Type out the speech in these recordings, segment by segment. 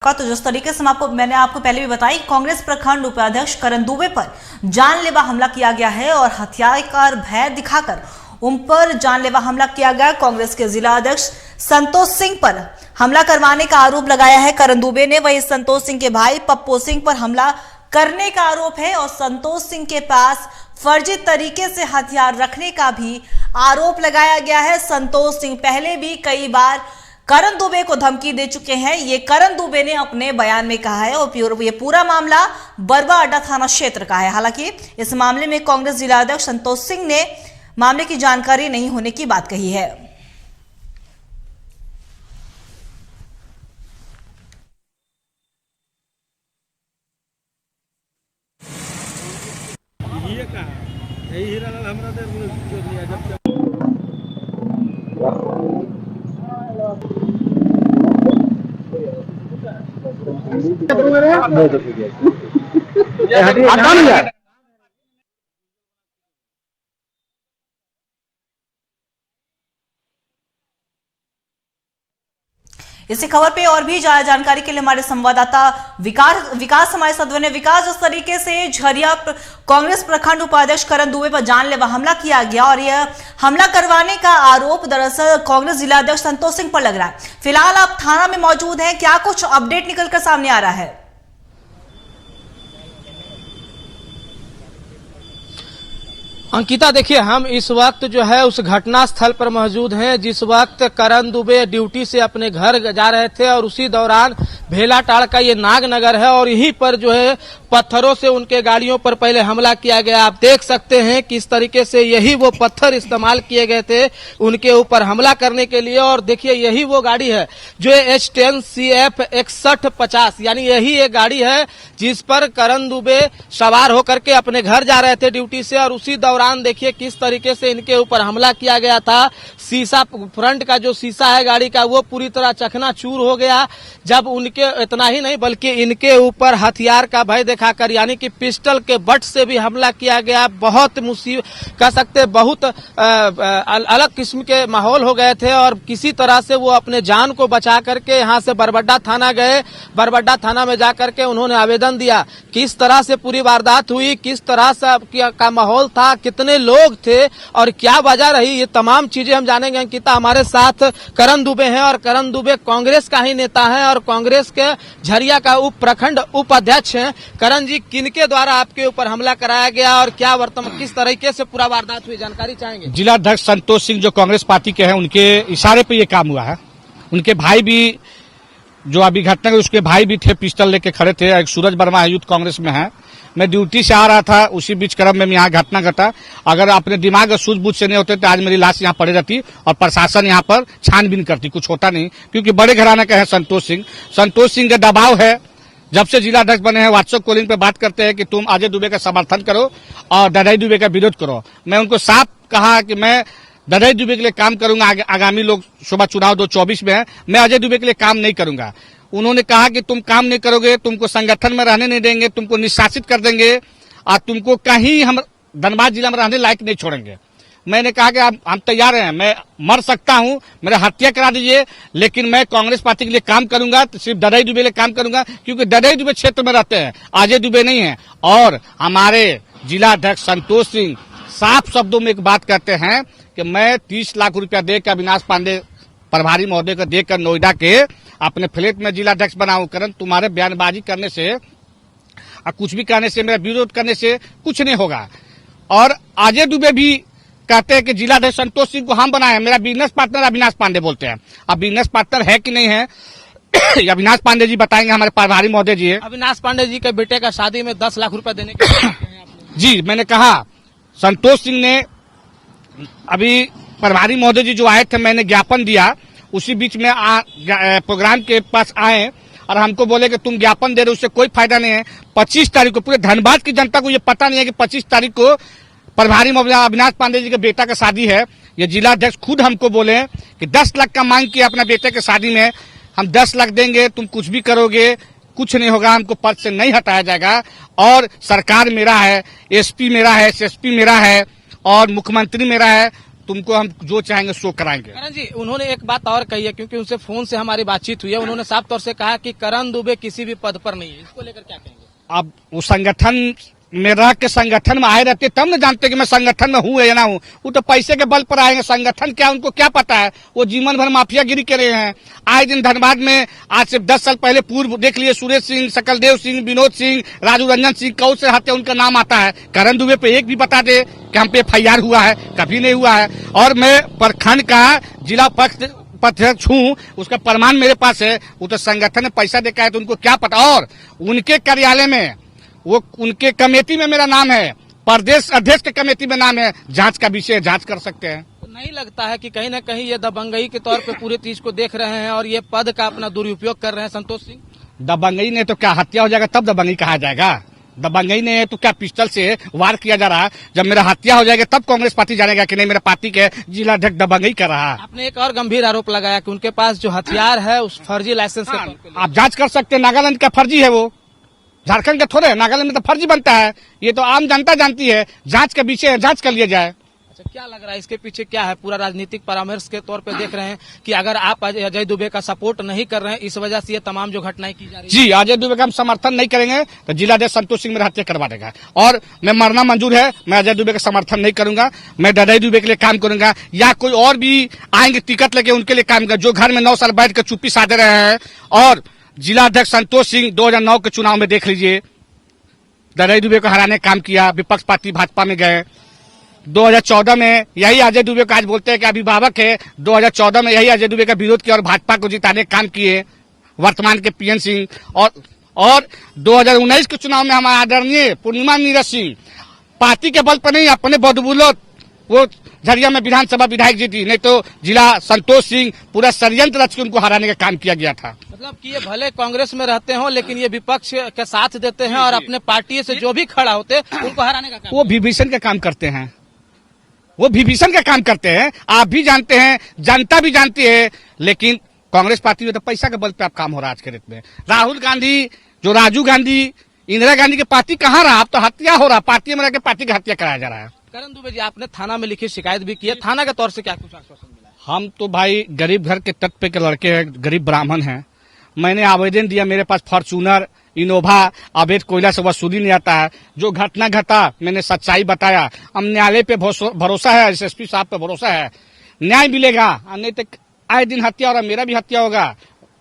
तो जिस तरीके से मैंने आपको पहले भी बताई, कांग्रेस प्रखंड उपाध्यक्ष करण दुबे पर जानलेवा हमला किया गया है और हथियार का भय दिखाकर उन पर जानलेवा हमला किया गया। कांग्रेस के जिला अध्यक्ष संतोष सिंह पर हमला करवाने का आरोप लगाया है करण दुबे ने। वही संतोष सिंह के भाई पप्पू सिंह पर हमला करने का आरोप है और संतोष सिंह के पास फर्जी तरीके से हथियार रखने का भी आरोप लगाया गया है। संतोष सिंह पहले भी कई बार करण दुबे को धमकी दे चुके हैं, ये करण दुबे ने अपने बयान में कहा है। और ये पूरा मामला बरवा अड्डा थाना क्षेत्र का है। हालांकि इस मामले में कांग्रेस जिला अध्यक्ष संतोष सिंह ने मामले की जानकारी नहीं होने की बात कही है। इसी खबर पे और भी ज्यादा जानकारी के लिए हमारे संवाददाता विकास हमारे साथ बने। विकास, जिस तरीके से झरिया कांग्रेस प्रखंड उपाध्यक्ष करण दुबे पर जानलेवा हमला किया गया और यह हमला करवाने का आरोप दरअसल कांग्रेस जिला अध्यक्ष संतोष सिंह पर लग रहा है। फिलहाल आप थाना में मौजूद हैं, क्या कुछ अपडेट निकलकर सामने आ रहा है? अंकिता, देखिए, हम इस वक्त जो है उस घटना स्थल पर मौजूद हैं जिस वक्त करण दुबे ड्यूटी से अपने घर जा रहे थे और उसी दौरान भेलाटाड़ का ये नागनगर है और यहीं पर जो है पत्थरों से उनके गाड़ियों पर पहले हमला किया गया। आप देख सकते हैं कि इस तरीके से यही वो पत्थर इस्तेमाल किए गए थे उनके ऊपर हमला करने के लिए। और देखिए, यही वो गाड़ी है जो H10 CF 6150, यानी यही एक गाड़ी है जिस पर करण दुबे सवार होकर के अपने घर जा रहे थे ड्यूटी से। और उसी दौरान देखिए किस तरीके से इनके ऊपर हमला किया गया था। शीशा, फ्रंट का जो शीशा है गाड़ी का, वो पूरी तरह चकनाचूर हो गया। जब उनके इतना ही नहीं बल्कि इनके ऊपर हथियार का भय दिखाकर, यानी कि पिस्टल के बट से भी हमला किया गया। बहुत मुसीबत कह सकते, बहुत अलग किस्म के माहौल हो गए थे और किसी तरह से वो अपने जान को बचा करके यहाँ से बरबड्डा थाना गए। बरबड्डा थाना में जाकर के उन्होंने आवेदन दिया। किस तरह से पूरी वारदात हुई, किस तरह से का माहौल था, कितने लोग थे और क्या वजह रही, ये तमाम चीजें हम जानेंगे। अंकिता, हमारे साथ करण दुबे हैं और करण दुबे कांग्रेस का ही नेता है और कांग्रेस के झरिया का प्रखंड उपाध्यक्ष हैं। करण जी, किनके द्वारा आपके ऊपर हमला कराया गया और क्या वर्तमान किस तरीके से पूरा वारदात हुई, जानकारी चाहेंगे? जिला अध्यक्ष संतोष सिंह जो कांग्रेस पार्टी के हैं, उनके इशारे पे ये काम हुआ है। उनके भाई भी, जो अभी घटना, उसके भाई भी थे, पिस्टल लेके खड़े थे। एक सूरज वर्मा यूथ कांग्रेस में है। मैं ड्यूटी से आ रहा था, उसी बीच क्रम में यहाँ घटना घटा। अगर अपने दिमाग सूझबूझ से नहीं होते तो आज मेरी लाश यहाँ पड़ी रहती और प्रशासन यहाँ पर छानबीन करती। कुछ होता नहीं, क्योंकि बड़े घराने का है संतोष सिंह। संतोष सिंह का दबाव है, जब से जिला अध्यक्ष बने हैं व्हाट्सएप कॉलिंग पे बात करते हैं कि तुम अजय दुबे का समर्थन करो और ददाई दुबे का विरोध करो। मैं उनको साफ कहा कि मैं ददाई दुबे के लिए काम करूंगा। आगामी लोकसभा चुनाव 2024 में है, मैं अजय दुबे के लिए काम नहीं करूंगा। उन्होंने कहा कि तुम काम नहीं करोगे, तुमको संगठन में रहने नहीं देंगे, तुमको निष्कासित कर देंगे और तुमको कहीं हम धनबाद जिला में रहने लायक नहीं छोड़ेंगे। मैंने कहा कि हम तैयार हैं, मैं मर सकता हूं, मेरा हत्या करा दीजिए, लेकिन मैं कांग्रेस पार्टी के लिए काम करूंगा। तो सिर्फ ददाई दुबे के लिए काम करूंगा, क्योंकि ददाई दुबे क्षेत्र में रहते हैं, अजय दुबे नहीं है। और हमारे जिला अध्यक्ष संतोष सिंह साफ शब्दों में एक बात कहते हैं कि मैं 30 लाख रुपया देकर अविनाश पांडे प्रभारी महोदय को देकर नोएडा के अपने फ्लैट में जिला अध्यक्ष बनाऊं। करण, तुम्हारे बयानबाजी करने से और कुछ भी कहने से, मेरा विरोध करने से कुछ नहीं होगा। और अजय दुबे भी कहते हैं कि जिला अध्यक्ष संतोष सिंह को हम बनाए हैं, मेरा बिजनेस पार्टनर अविनाश पांडे बोलते हैं। अब बिजनेस पार्टनर है कि नहीं है अविनाश पांडे जी बताएंगे, हमारे प्रभारी महोदय जी है। अविनाश पांडे जी के बेटे का शादी में 10 लाख रुपए देने के जी, मैंने कहा संतोष सिंह ने, अभी प्रभारी महोदय जी जो आए थे, मैंने ज्ञापन दिया, उसी बीच में प्रोग्राम के पास आए और हमको बोले कि तुम ज्ञापन दे रहे हो, उससे कोई फायदा नहीं है। 25 तारीख को पूरे धनबाद की जनता को ये पता नहीं है कि 25 तारीख को प्रभारी अविनाश पांडे जी के बेटा का शादी है। ये जिला अध्यक्ष खुद हमको बोले कि 10 लाख का मांग किया अपना बेटे के शादी में, हम 10 लाख देंगे, तुम कुछ भी करोगे कुछ नहीं होगा, हमको पद से नहीं हटाया जाएगा। और सरकार मेरा है, SP मेरा है, SSP मेरा है और मुख्यमंत्री मेरा है, तुमको हम जो चाहेंगे सो कराएंगे। करण जी, उन्होंने एक बात और कही है, क्योंकि उनसे फोन से हमारी बातचीत हुई है, उन्होंने साफ तौर से कहा कि करण दुबे किसी भी पद पर नहीं है। इसको लेकर क्या कहेंगे? अब वो संगठन में रह के संगठन में आए रहते तब न जानते कि मैं संगठन में हूँ या ना हूँ। वो तो पैसे के बल पर आएंगे, संगठन क्या उनको क्या पता है। वो जीवन भर माफियागिरी कर रहे हैं। आए दिन धनबाद में आज से 10 साल पहले पूर्व देख लिए, सुरेश सिंह, सकलदेव सिंह, विनोद सिंह, राजू रंजन सिंह, कौन से हत्या उनका नाम आता है। करण दुबे पे एक भी बता दे कि हम पे FIR हुआ है? कभी नहीं हुआ है। और मैं प्रखंड का जिला अध्यक्ष हूँ, उसका प्रमाण मेरे पास है। वो तो संगठन ने पैसा देखा है तो उनको क्या पता। और उनके कार्यालय में, वो उनके कमेटी में मेरा नाम है, प्रदेश अध्यक्ष के कमेटी में नाम है। जांच का विषय जांच कर सकते हैं। तो नहीं लगता है कि कहीं ना कहीं ये दबंगई के तौर पे पूरी चीज को देख रहे हैं और ये पद का अपना दुरुपयोग कर रहे हैं संतोष सिंह? दबंगई ने तो क्या हत्या हो जाएगा तब दबंगई कहा जाएगा? दबंगई ने तो क्या पिस्टल से वार किया जा रहा है? जब मेरा हत्या हो जाएगा तब कांग्रेस पार्टी जानेगा कि नहीं मेरा पार्टी के जिला अध्यक्ष दबंगई कर रहा है। आपने एक और गंभीर आरोप लगाया कि उनके पास जो हथियार है उस फर्जी लाइसेंस के तौर पे। आप जांच कर सकते हैं। नागालैंड का फर्जी है, वो झारखंड का थोड़े है। नागालैंड में तो फर्जी बनता है। ये तो आम जनता जानती है। जांच का विषय है, जांच कर लिया जाए। अच्छा, क्या लग रहा है इसके पीछे क्या है? पूरा राजनीतिक परामर्श के तौर पे देख रहे हैं कि अगर आप अजय दुबे का सपोर्ट नहीं कर रहे हैं, इस वजह से ये तमाम जो घटनाएं की जा रही है। जी, अजय दुबे का हम समर्थन नहीं करेंगे तो जिलाध्यक्ष संतोष सिंह मेरा हत्या करवा देगा। और मैं मरना मंजूर है, मैं अजय दुबे का समर्थन नहीं करूंगा। मैं अजय दुबे के लिए काम करूंगा, या कोई और भी आएंगे टिकट लेके उनके लिए काम करूंगा, जो घर में 9 साल बैठ कर चुप्पी साधे रहे हैं। और जिलाध्यक्ष संतोष सिंह 2009 के चुनाव में देख लीजिए, अजय दुबे को हराने का काम किया। विपक्ष पार्टी भाजपा में गए। 2014 में यही अजय दुबे को आज बोलते हैं कि अभिभावक है। 2014 में यही अजय दुबे का विरोध किया और भाजपा को जिताने का काम किए वर्तमान के PN सिंह। और 2019 के चुनाव में हमारे आदरणीय पूर्णिमा नीरज सिंह पार्टी के बल पर नहीं, अपने बदबूलत वो झरिया में विधानसभा विधायक जीती। नहीं तो जिला संतोष सिंह पूरा षड्यंत्र रच के उनको हराने का काम किया गया था। मतलब कि ये भले कांग्रेस में रहते हो लेकिन ये विपक्ष के साथ देते हैं और अपने पार्टी से जो भी खड़ा होते हैं उनको हराने का काम। वो विभीषण का काम करते हैं, वो विभीषण का काम करते हैं। आप भी जानते हैं, जनता भी जानती है। लेकिन कांग्रेस पार्टी में तो पैसा के बल पे आप काम हो रहा है आज के डेट में। राहुल गांधी, जो राजीव गांधी, इंदिरा गांधी की पार्टी कहाँ रहा? अब तो हत्या हो रहा, पार्टी में रहकर पार्टी की हत्या कराया जा रहा है। करण दुबे जी, आपने थाना में लिखी शिकायत भी की है, थाना के तौर से क्या कुछ आश्वासन मिला? हम तो भाई गरीब घर के तट पे के लड़के हैं, गरीब ब्राह्मण हैं। मैंने आवेदन दिया, मेरे पास फॉर्चूनर, इनोवा, अवैध कोयला से वसूली नहीं आता है। जो घटना घटा मैंने सच्चाई बताया। हम न्यायालय पे भरोसा है, SSP साहब पे भरोसा है, न्याय मिलेगा। नहीं तो आए दिन हत्या हो रहा, मेरा भी हत्या होगा,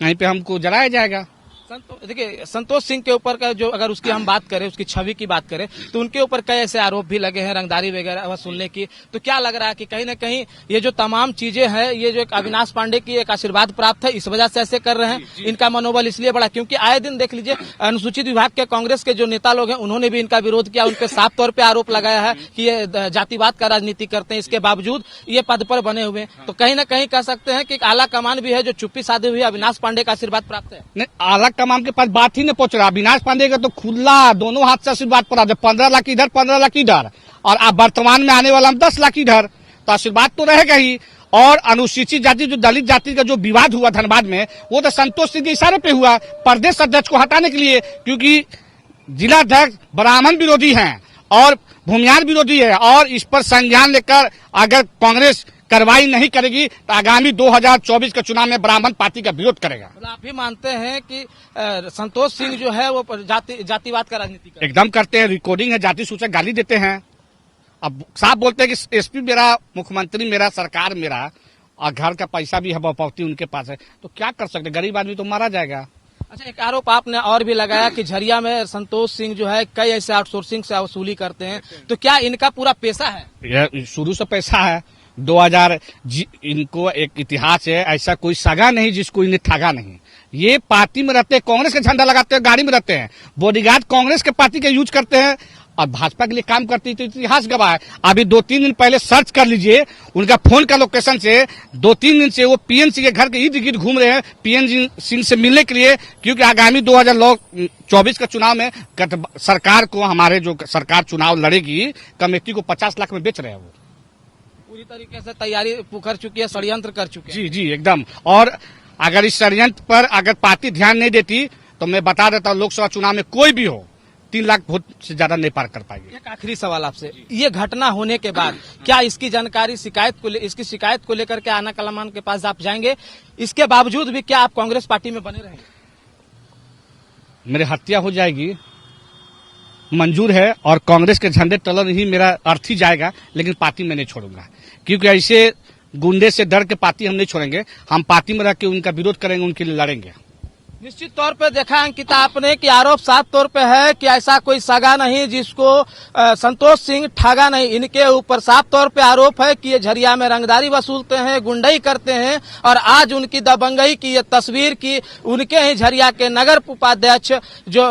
कहीं पे हमको जलाया जाएगा। देखिए, संतोष सिंह के ऊपर का जो अगर उसकी हम बात करें, उसकी छवि की बात करें, तो उनके ऊपर कई ऐसे आरोप भी लगे हैं रंगदारी वगैरह वसूलने की। तो क्या लग रहा है कि कहीं ना कहीं ये जो तमाम चीजें हैं, ये जो एक अविनाश पांडे की एक आशीर्वाद प्राप्त है, इस वजह से ऐसे कर रहे हैं? इनका मनोबल इसलिए बढ़ा क्योंकि आए दिन देख लीजिए अनुसूचित विभाग के कांग्रेस के जो नेता लोग हैं उन्होंने भी इनका विरोध किया। उनके साफ तौर पर आरोप लगाया है कि ये जातिवाद का राजनीति करते हैं, इसके बावजूद ये पद पर बने हुए हैं। तो कहीं ना कहीं कह सकते हैं कि एक आला कमान भी है जो चुप्पी साधे हुए अविनाश पांडे का आशीर्वाद प्राप्त है। नहीं, आला कमान के पास बात ही नहीं पहुंच रहा। अविनाश पांडे का तो खुला दोनों हाथ से आशीर्वाद पड़ा। 15 लाख इधर, 15 लाख इधर, और अब वर्तमान में आने वाला हम 10 लाख इधर, तो आशीर्वाद तो रहेगा ही। और अनुसूचित जाति, जो दलित जाति का जो विवाद हुआ धनबाद में, वो तो संतोष सिंह के इशारे पे हुआ, प्रदेश अध्यक्ष को हटाने के लिए। क्योंकि जिला अध्यक्ष ब्राह्मण विरोधी हैं और भूमियान विरोधी है। और इस पर संज्ञान लेकर अगर कांग्रेस कार्रवाई नहीं करेगी तो आगामी 2024 के चुनाव में ब्राह्मण पार्टी का विरोध करेगा। आप भी मानते हैं कि संतोष सिंह जो है वो जातिवाद का राजनीति करते हैं? एकदम करते हैं। रिकॉर्डिंग है, जाति सूचक गाली देते हैं। अब साफ बोलते हैं कि SP मेरा, मुख्यमंत्री मेरा, सरकार मेरा, और घर का पैसा भी है, बपौती उनके पास है। तो क्या कर सकते, गरीब आदमी तो मारा जाएगा। अच्छा, एक आरोप आपने और भी लगाया कि झरिया में संतोष सिंह जो है कई ऐसे आउटसोर्सिंग से वसूली करते हैं। तो क्या इनका पूरा पैसा है? यह शुरू से पैसा है। 2000 इनको एक इतिहास है, ऐसा कोई सगा नहीं जिसको इन्हें ठगा नहीं। ये पार्टी में रहते हैं, कांग्रेस का झंडा लगाते हैं, गाड़ी में रहते हैं, बॉडीगार्ड कांग्रेस के पार्टी के यूज करते हैं और भाजपा के लिए काम करती है। तो इतिहास गवाह है। अभी 2-3 दिन पहले सर्च कर लीजिए उनका फोन का लोकेशन से, 2-3 दिन से वो PN सिंह के घर के इर्द गिर्द घूम रहे हैं PN सिंह से मिलने के लिए। क्योंकि आगामी 2024 का चुनाव में सरकार को, हमारे जो सरकार चुनाव लड़ेगी, कमेटी को 50 लाख में बेच रहे हैं। वो पूरी तरीके से तैयारी कर चुकी है, षड्यंत्र कर चुकी है। जी एकदम। और अगर इस षड्यंत्र पर अगर पार्टी ध्यान नहीं देती तो मैं बता देता हूँ, लोकसभा चुनाव में कोई भी हो, 3 लाख वोट से ज्यादा नहीं पार कर पाएंगे। एक आखिरी सवाल आपसे, ये घटना होने के बाद क्या इसकी जानकारी इसकी शिकायत को लेकर के आना कलामान के पास आप जाएंगे? इसके बावजूद भी क्या आप कांग्रेस पार्टी में बने रहेंगे? मेरी हत्या हो जाएगी मंजूर है, और कांग्रेस के झंडे तले ही मेरा अर्थी जाएगा, लेकिन पार्टी में नहीं छोड़ूंगा, क्योंकि ऐसे गुंडे से डर के पार्टी हम नहीं छोड़ेंगे। हम पार्टी में रह के उनका विरोध करेंगे, उनके लिए लड़ेंगे। निश्चित तौर पे देखा अंकिता आपने कि आरोप साफ तौर पे है कि ऐसा कोई सगा नहीं जिसको संतोष सिंह ठगा नहीं। इनके ऊपर साफ तौर पे आरोप है कि ये झरिया में रंगदारी वसूलते हैं, गुंडई करते हैं, और आज उनकी दबंगई की ये तस्वीर की उनके ही झरिया के नगर उपाध्यक्ष जो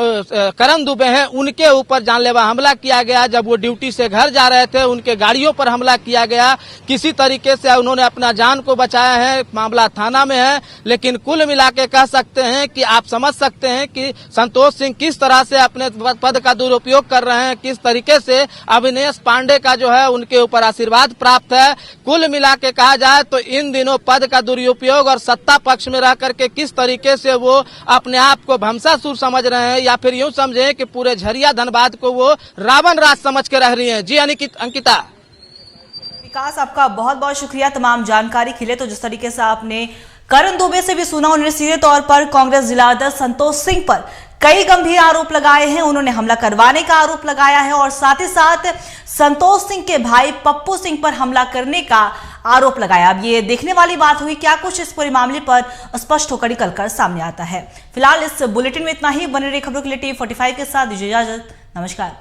करण दुबे हैं उनके ऊपर जानलेवा हमला किया गया। जब वो ड्यूटी से घर जा रहे थे उनके गाड़ियों पर हमला किया गया। किसी तरीके से उन्होंने अपना जान को बचाया है, मामला थाना में है, लेकिन कुल मिला के कह सकते हैं कि आप समझ सकते हैं कि संतोष सिंह किस तरह से अपने पद का दुरुपयोग कर रहे हैं, किस तरीके से अविनेश पांडे का जो है उनके ऊपर आशीर्वाद प्राप्त है। कुल मिला के कहा जाए तो इन दिनों पद का दुरुपयोग और सत्ता पक्ष में रह करके किस तरीके से वो अपने आप को भंसासुर समझ रहे हैं, या फिर यूं समझे कि पूरे झरिया धनबाद को वो रावण राज समझ के रह रही है। जी अंकिता। विकास, आपका बहुत बहुत शुक्रिया तमाम जानकारी के लिए। तो जिस तरीके से आपने करण दुबे से भी सुना, उन्होंने सीधे तौर पर कांग्रेस जिला अध्यक्ष संतोष सिंह पर कई गंभीर आरोप लगाए हैं। उन्होंने हमला करवाने का आरोप लगाया है और साथ ही साथ संतोष सिंह के भाई पप्पू सिंह पर हमला करने का आरोप लगाया। अब ये देखने वाली बात हुई क्या कुछ इस पूरे मामले पर स्पष्ट होकर निकल कर सामने आता है। फिलहाल इस बुलेटिन में इतना ही। बने रही खबरों के लिए TV45 के साथ दीजिए इजाजत। नमस्कार।